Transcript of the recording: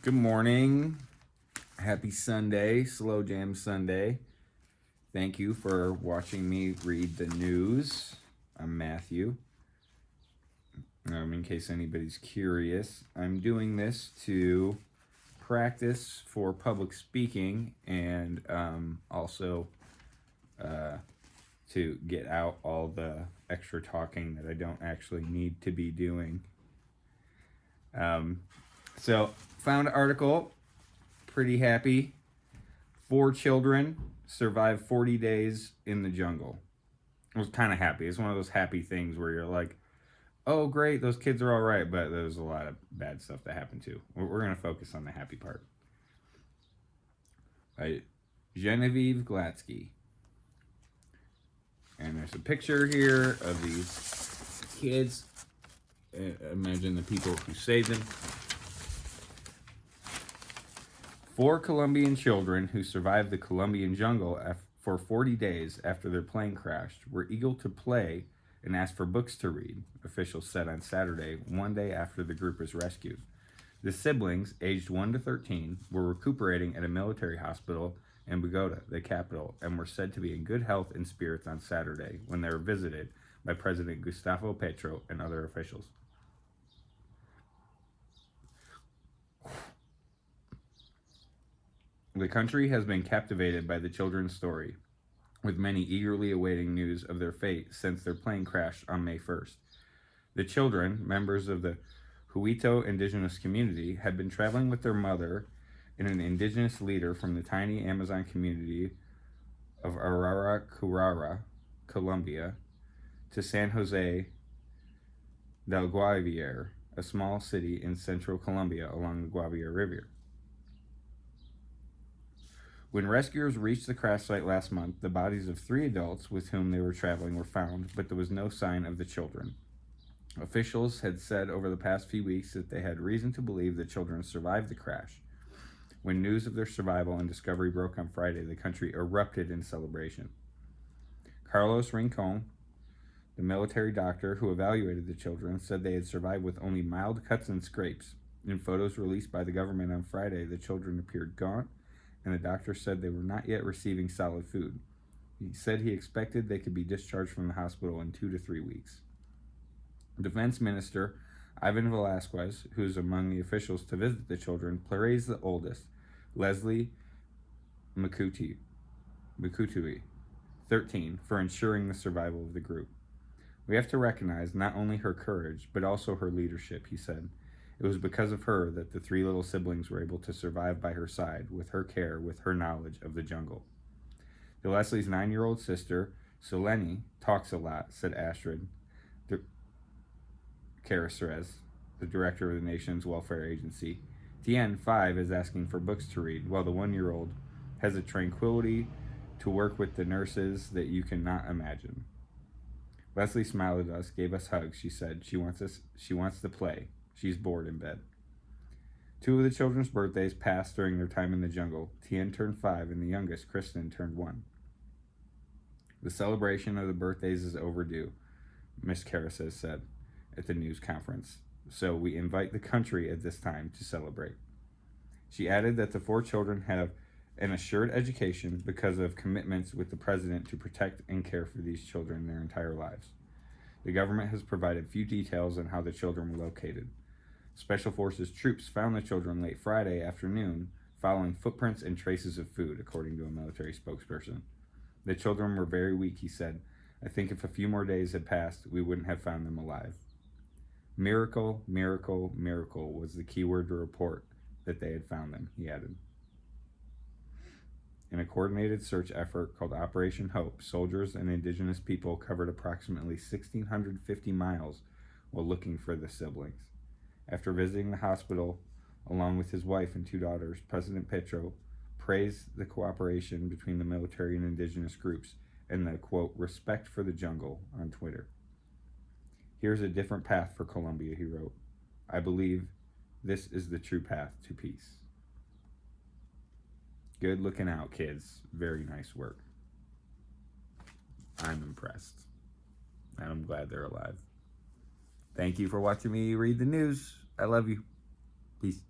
Good morning. Happy Sunday, Slow Jam Sunday. Thank you for watching me read the news. I'm Matthew. In case anybody's curious, I'm doing this to practice for public speaking and also to get out all the extra talking that I don't actually need to be doing. So, found an article. Pretty happy. 4 children survived 40 days in the jungle. I was kind of happy. It's one of those happy things where you're like, oh, great, those kids are all right, but there's a lot of bad stuff that happened too. We're going to focus on the happy part. By Genevieve Glatsky. And there's a picture here of these kids. Imagine the people who saved them. 4 Colombian children who survived the Colombian jungle for 40 days after their plane crashed were eager to play and asked for books to read, officials said on Saturday, one day after the group was rescued. The siblings, aged 1 to 13, were recuperating at a military hospital in Bogota, the capital, and were said to be in good health and spirits on Saturday when they were visited by President Gustavo Petro and other officials. The country has been captivated by the children's story, with many eagerly awaiting news of their fate since their plane crashed on May 1st. The children, members of the Huito indigenous community, had been traveling with their mother and an indigenous leader from the tiny Amazon community of Araraquara, Colombia, to San Jose del Guaviare, a small city in central Colombia along the Guaviare River. When rescuers reached the crash site last month, the bodies of 3 adults with whom they were traveling were found, but there was no sign of the children. Officials had said over the past few weeks that they had reason to believe the children survived the crash. When news of their survival and discovery broke on Friday, the country erupted in celebration. Carlos Rincon, the military doctor who evaluated the children, said they had survived with only mild cuts and scrapes. In photos released by the government on Friday, the children appeared gaunt, and the doctor said they were not yet receiving solid food. He said he expected they could be discharged from the hospital in 2 to 3 weeks. Defense Minister Ivan Velasquez, who is among the officials to visit the children, praised the oldest, Leslie Mukutui, 13, for ensuring the survival of the group. We have to recognize not only her courage, but also her leadership, he said. It was because of her that the 3 little siblings were able to survive by her side, with her care, with her knowledge of the jungle. To Leslie's 9-year-old sister, Selene, talks a lot, said Astrid Carceres, the director of the nation's welfare agency. Tien, 5, is asking for books to read, while the 1-year-old has a tranquility to work with the nurses that you cannot imagine. Leslie smiled at us, gave us hugs, she said. She wants to play. She's bored in bed. 2 of the children's birthdays passed during their time in the jungle. Tien turned 5 and the youngest, Kristen, turned 1. The celebration of the birthdays is overdue, Ms. Carceres said at the news conference. So we invite the country at this time to celebrate. She added that the 4 children have an assured education because of commitments with the president to protect and care for these children their entire lives. The government has provided few details on how the children were located. Special Forces troops found the children late Friday afternoon following footprints and traces of food, according to a military spokesperson. The children were very weak, he said. I think if a few more days had passed, we wouldn't have found them alive. Miracle, miracle, miracle was the key word to report that they had found them, he added. In a coordinated search effort called Operation Hope, soldiers and indigenous people covered approximately 1,650 miles while looking for the siblings. After visiting the hospital along with his wife and 2 daughters, President Petro praised the cooperation between the military and indigenous groups and the, quote, respect for the jungle on Twitter. Here's a different path for Colombia, he wrote. I believe this is the true path to peace. Good looking out, kids. Very nice work. I'm impressed. And I'm glad they're alive. Thank you for watching me read the news. I love you. Peace.